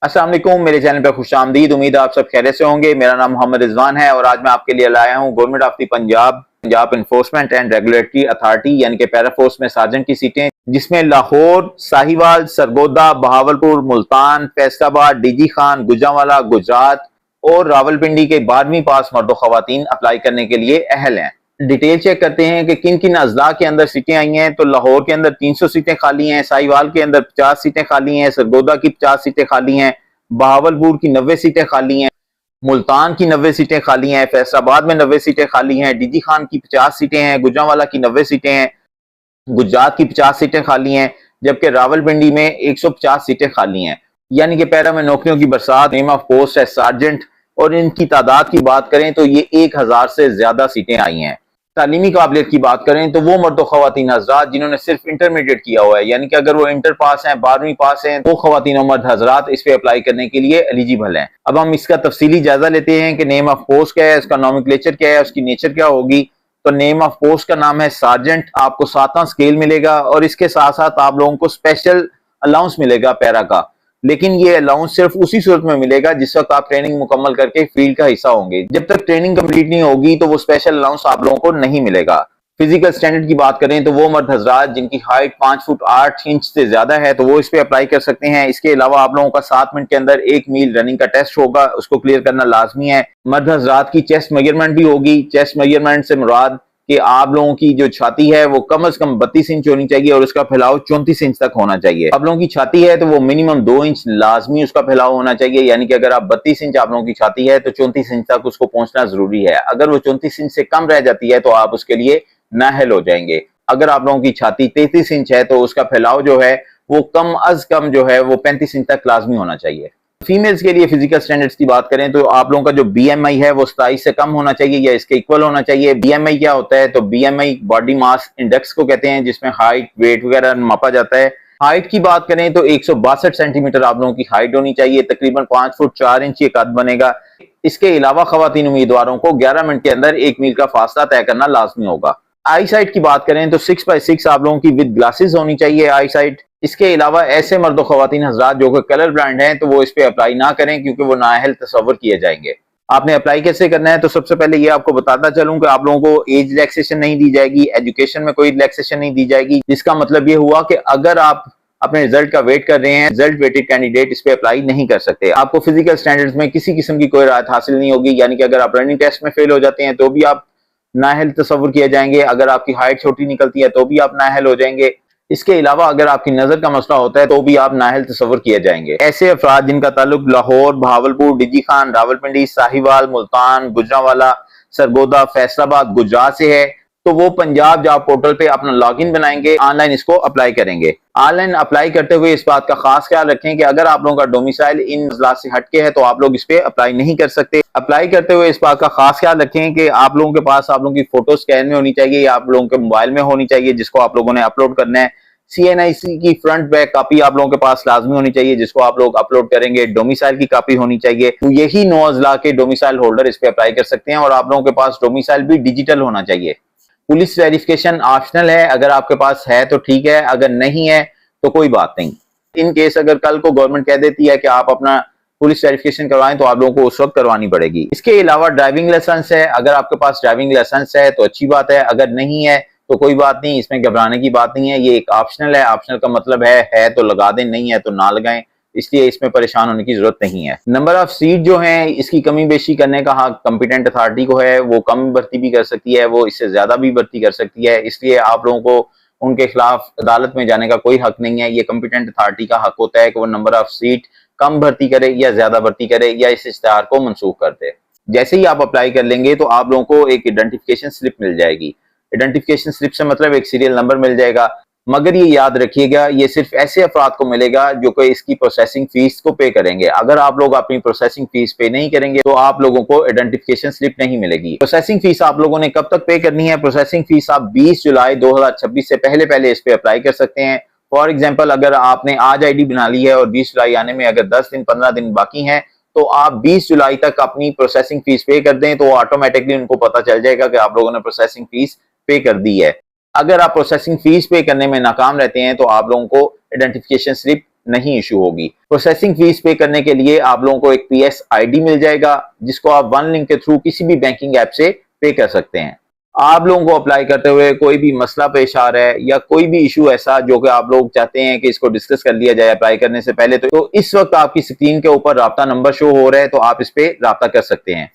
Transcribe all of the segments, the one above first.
अस्सलाम वालेकुम, मेरे चैनल पर खुशामदीद। उम्मीद है आप सब खैरियत से होंगे। मेरा नाम मोहम्मद रिजवान है और आज मैं आपके लिए लाया हूँ government of the Punjab enforcement and regulatory authority यानी कि पैरा फोर्स में सार्जेंट की सीटें, जिसमें लाहौर, साहिवाल, सरगोदा, बहावलपुर, मुल्तान, फैसलाबाद, डीजी खान, गुजरांवाला, गुजरात और रावलपिंडी के 12वीं पास मर्द खवातीन अप्लाई करने के लिए अहल हैं। डिटेल चेक करते हैं कि किन किन अजला के अंदर सीटें आई हैं। तो लाहौर के अंदर 300 सीटें खाली हैं, साहिवाल के अंदर 50 सीटें खाली हैं, सरगोदा की 50 सीटें खाली हैं, बहावलपुर की 90 सीटें खाली हैं, मुल्तान की 90 सीटें खाली हैं, फैसलाबाद में 90 सीटें खाली हैं, डीजी खान की 50 सीटें हैं, गुजरांवाला की 90 सीटें हैं, गुजरात की 50 सीटें खाली हैं, जबकि रावलपिंडी में 150 सीटें खाली हैं। यानी कि पैरा में नौकरियों की बरसात। नेम ऑफ पोस्ट है सार्जेंट और इनकी तादाद की बात करें तो ये 1000 से ज्यादा सीटें आई हैं। तालीमी काबिलियत की बात करें तो वो मर्द खवातीन हजरात जिन्होंने सिर्फ इंटरमीडिएट किया हुआ है, यानी कि अगर वो इंटर पास हैं, 12वीं पास हैं, वो खवातीन और मर्द हजरात इस पे अप्लाई करने के लिए एलिजिबल हैं। अब हम इसका तफसीली जायजा लेते हैं कि नेम ऑफ पोस्ट क्या है, उसका नॉमेनक्लेचर क्या है, उसकी नेचर क्या होगी। तो नेम ऑफ पोस्ट का नाम है सार्जेंट, आपको 7वां स्केल मिलेगा और इसके साथ साथ आप लोगों को स्पेशल अलाउंस मिलेगा पैरा का। लेकिन ये अलाउंस सिर्फ उसी सूरत में मिलेगा जिस वक्त आप ट्रेनिंग मुकम्मल करके फील्ड का हिस्सा होंगे। जब तक ट्रेनिंग कंप्लीट नहीं होगी तो वो स्पेशल अलाउंस आप लोगों को नहीं मिलेगा। फिजिकल स्टैंडर्ड की बात करें तो वो मर्द हजरात जिनकी हाइट 5 फुट 8 इंच से ज्यादा है तो वो इस पे अप्लाई कर सकते हैं। इसके अलावा आप लोगों का 7 मिनट के अंदर 1 मील रनिंग का टेस्ट होगा, उसको क्लियर करना लाजमी है। मर्द हजरात की चेस्ट मेजरमेंट भी होगी। चेस्ट मेजरमेंट से मुराद कि आप लोगों की जो छाती है वो कम से कम 32 इंच होनी चाहिए और उसका फैलाव 34 इंच तक होना चाहिए। आप लोगों की छाती है तो वो मिनिमम 2 इंच लाजमी उसका फैलाव होना चाहिए, यानी कि अगर आप 32 इंच आप लोगों की छाती है तो 34 इंच तक उसको पहुंचना जरूरी है। अगर वो 34 इंच से कम रह जाती है तो आप उसके लिए नाअहल हो जाएंगे। अगर आप लोगों की छाती 33 इंच है तो उसका फैलाव जो है वो कम अज कम जो है वो 35 इंच तक लाजमी होना चाहिए। फीमेल्स के लिए फिजिकल स्टैंडर्ड्स की बात करें तो आप लोगों का जो बीएमआई है वो 27 से कम होना चाहिए या इसके इक्वल होना चाहिए। बीएमआई क्या होता है? तो बीएमआई बॉडी मास इंडेक्स को कहते हैं, जिसमें हाइट वेट वगैरह मापा जाता है। हाइट की बात करें तो 162 सेंटीमीटर आप लोगों की हाइट होनी चाहिए, तकरीबन 5 फुट 4 इंच ये कद बनेगा। इसके अलावा खवातीन उम्मीदवारों को 11 मिनट के अंदर 1 मील का फासला तय करना लाजमी होगा। आई साइट की बात करें तो 6x6 आप लोगों की विद ग्लासेस होनी चाहिए आई साइट। इसके अलावा ऐसे मर्द खवातीन हजरात जो कि कलर ब्रांड हैं तो वो इस पे अप्लाई ना करें क्योंकि वो नाअहल तस्वर किए जाएंगे। आपने अप्लाई कैसे करना है? तो सबसे पहले ये आपको बताता चलूं कि आप लोगों को एज रिलैक्सेशन नहीं दी जाएगी, एजुकेशन में कोई रिलैक्सेशन नहीं दी जाएगी। जिसका मतलब ये हुआ कि अगर आप अपने रिजल्ट का वेट कर रहे हैं, रिजल्ट वेटेड कैंडिडेट इस पे अप्लाई नहीं कर सकते। आपको फिजिकल स्टैंडर्ड्स में किसी किस्म की कोई राहत हासिल नहीं होगी, यानी कि अगर आप रनिंग टेस्ट में फेल हो जाते हैं तो भी आप नाअहल तस्वर किए जाएंगे। अगर आपकी हाइट छोटी निकलती है तो भी आप नाअहल हो जाएंगे। इसके अलावा अगर आपकी नजर का मसला होता है तो भी आप नाअहल तस्वर किए जाएंगे। ऐसे अफराद जिनका ताल्लुक लाहौर, बहावलपुर, डीजी खान, रावलपिंडी, साहिवाल, मुल्तान, गुजरांवाला, सरगोदा, फैसलाबाद, गुजरात से है तो वो पंजाब जॉब पोर्टल पे अपना लॉगिन बनाएंगे, ऑनलाइन इसको अप्लाई करेंगे। ऑनलाइन अप्लाई करते हुए इस बात का खास ख्याल रखें कि अगर आप लोगों का डोमिसाइल इन अजला से हटके है तो आप लोग इस पे अप्लाई नहीं कर सकते। अप्लाई करते हुए इस बात का खास ख्याल रखें कि आप लोगों के पास आप लोगों की फोटो स्कैन में होनी चाहिए या आप लोगों के मोबाइल में होनी चाहिए, जिसको आप लोगों ने अपलोड करना है। CNIC की फ्रंट बैक कॉपी आप लोगों के पास लाजमी होनी चाहिए, जिसको आप लोग अपलोड करेंगे। डोमिसाइल की कॉपी होनी चाहिए। तो यही 9 अजला के डोमिसाइल होल्डर इस पे अप्लाई कर सकते हैं और आप लोगों के पास डोमिसाइल भी डिजिटल होना चाहिए। पुलिस वेरिफिकेशन ऑप्शनल है, अगर आपके पास है तो ठीक है, अगर नहीं है तो कोई बात नहीं। इन केस अगर कल को गवर्नमेंट कह देती है कि आप अपना पुलिस वेरिफिकेशन करवाएं तो आप लोगों को उस वक्त करवानी पड़ेगी। इसके अलावा ड्राइविंग लाइसेंस है, अगर आपके पास ड्राइविंग लाइसेंस है तो अच्छी बात है, अगर नहीं है तो कोई बात नहीं, इसमें घबराने की बात नहीं है। ये एक ऑप्शनल है, ऑप्शनल का मतलब है तो लगा दें, नहीं है तो ना लगाएं, इसलिए इसमें परेशान होने की जरूरत नहीं है। नंबर ऑफ सीट जो है इसकी कमी बेशी करने का हक कॉम्पिटेंट अथॉरिटी को है, वो कम भर्ती भी कर सकती है, वो इससे ज्यादा भी भर्ती कर सकती है। इसलिए आप लोगों को उनके खिलाफ अदालत में जाने का कोई हक नहीं है। ये कॉम्पिटेंट अथॉरिटी का हक होता है कि वो नंबर ऑफ सीट कम भर्ती करे या ज्यादा भर्ती करे या इस इश्तिहार को मनसूख कर दे। जैसे ही आप अप्लाई कर लेंगे तो आप लोगों को एक आइडेंटिफिकेशन स्लिप मिल जाएगी। आइडेंटिफिकेशन स्लिप से मतलब एक सीरियल नंबर मिल जाएगा, मगर ये याद रखिएगा ये सिर्फ ऐसे अफराद को मिलेगा जो कि इसकी प्रोसेसिंग फीस को पे करेंगे। अगर आप लोग अपनी प्रोसेसिंग फीस पे नहीं करेंगे तो आप लोगों को आइडेंटिफिकेशन स्लिप नहीं मिलेगी। प्रोसेसिंग फीस आप लोगों ने कब तक पे करनी है? प्रोसेसिंग फीस आप 20 जुलाई 2026 से पहले पहले इस पे अप्लाई कर सकते हैं। फॉर एग्जाम्पल अगर आपने आज ID बना ली है और 20 जुलाई आने में अगर 10 दिन 15 दिन बाकी हैं तो आप 20 जुलाई तक अपनी प्रोसेसिंग फीस पे कर दें तो ऑटोमेटिकली उनको पता चल जाएगा कि आप लोगों ने प्रोसेसिंग फीस पे कर दी है। अगर आप प्रोसेसिंग फीस पे करने में नाकाम रहते हैं तो आप लोगों को आइडेंटिफिकेशन स्लिप नहीं इशू होगी। प्रोसेसिंग फीस पे करने के लिए आप लोगों को एक PS ID मिल जाएगा, जिसको आप वन लिंक के थ्रू किसी भी बैंकिंग ऐप से पे कर सकते हैं। आप लोगों को अप्लाई करते हुए कोई भी मसला पेश आ रहा है या कोई भी इशू ऐसा जो कि आप लोग चाहते हैं कि इसको डिस्कस कर लिया जाए अप्लाई करने से पहले, तो इस वक्त आपकी स्क्रीन के ऊपर राब्ता नंबर शो हो रहा है, तो आप इस पे राब्ता कर सकते हैं।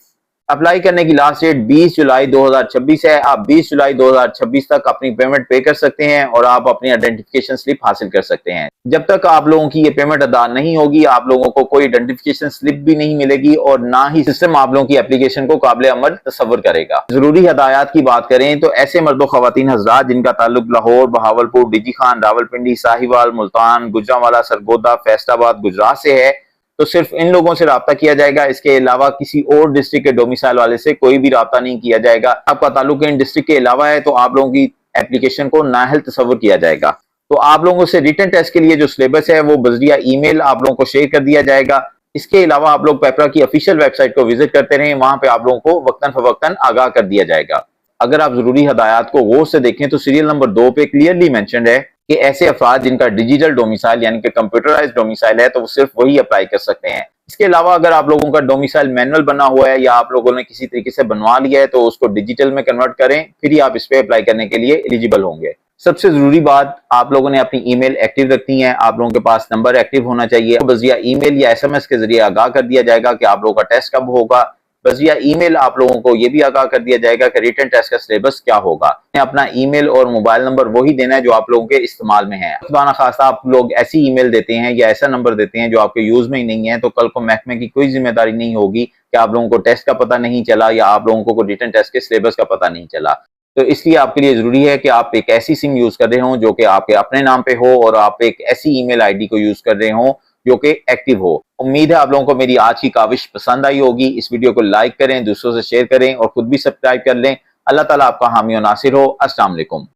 अप्लाई करने की लास्ट डेट 20 जुलाई 2026 है। आप 20 जुलाई 2026 तक अपनी पेमेंट पे कर सकते हैं और आप अपनी आइडेंटिफिकेशन स्लिप हासिल कर सकते हैं। जब तक आप लोगों की ये पेमेंट अदा नहीं होगी, आप लोगों को कोई आइडेंटिफिकेशन स्लिप भी नहीं मिलेगी और ना ही सिस्टम आप लोगों की एप्लीकेशन को काबिल अमल तस्वर करेगा। जरूरी हदायत की बात करें तो ऐसे मर्दो खवातीन हजरात जिनका ताल्लुक लाहौर, बहावलपुर, डीजी खान, रावलपिंडी, साहिवाल, मुल्तान, गुजरांवाला, सरगोदा, फैसलाबाद, गुजरात से है, तो सिर्फ इन लोगों से राब्ता किया जाएगा। इसके अलावा किसी और डिस्ट्रिक्ट के डोमिसाइल वाले से कोई भी राब्ता नहीं किया जाएगा। आपका ताल्लुक इन डिस्ट्रिक्ट के अलावा है तो आप लोगों की एप्लीकेशन को नाअहल तस्वर किया जाएगा। तो आप लोगों से रिटन टेस्ट के लिए जो सिलेबस है वो बजरिया ईमेल आप लोगों को शेयर कर दिया जाएगा। इसके अलावा आप लोग पेपरा की ऑफिशियल वेबसाइट को विजिट करते रहें, वहां पे आप लोगों को वक्तन फवक्तन आगाह कर दिया जाएगा। अगर आप जरूरी हदायत को गौर से देखें तो सीरियल नंबर 2 पे क्लियरली मेंशन्ड है कि ऐसे अफराद जिनका डिजिटल डोमिसाइल यानी कि कंप्यूटराइज्ड डोमिसाइल है तो वो सिर्फ वही अप्लाई कर सकते हैं। इसके अलावा अगर आप लोगों का डोमिसाइल मैनुअल बना हुआ है या आप लोगों ने किसी तरीके से बनवा लिया है तो उसको डिजिटल में कन्वर्ट करें, फिर ही आप इस पे अप्लाई करने के लिए एलिजिबल होंगे। सबसे जरूरी बात, आप लोगों ने अपनी ईमेल एक्टिव रखनी है। आप लोगों के पास नंबर एक्टिव होना चाहिए। बजिया ईमेल या SMS के जरिए आगाह कर दिया जाएगा कि आप लोगों का टेस्ट कब होगा। बजिया ईमेल आप लोगों को यह भी आगाह कर दिया जाएगा कि रिटन टेस्ट का सिलेबस क्या होगा। अपना ईमेल और मोबाइल नंबर वही देना है जो आप लोगों के इस्तेमाल में है। खुदा खासा आप लोग ऐसी ईमेल देते हैं या ऐसा नंबर देते हैं जो आपके यूज में ही नहीं है, तो कल को महकमे की कोई जिम्मेदारी नहीं होगी कि आप लोगों को टेस्ट का पता नहीं चला या आप लोगों को रिटन टेस्ट के सिलेबस का पता नहीं चला। तो इसलिए आपके लिए जरूरी है कि आप एक ऐसी सिम यूज कर रहे हो जो कि आपके अपने नाम पे हो और आप एक ऐसी ईमेल ID को यूज कर रहे हो जो कि एक्टिव हो। उम्मीद है आप लोगों को मेरी आज की काविश पसंद आई होगी। इस वीडियो को लाइक करें, दूसरों से शेयर करें और खुद भी सब्सक्राइब कर लें। अल्लाह ताला आपका हामी और नासिर हो। अस्सलाम वालेकुम।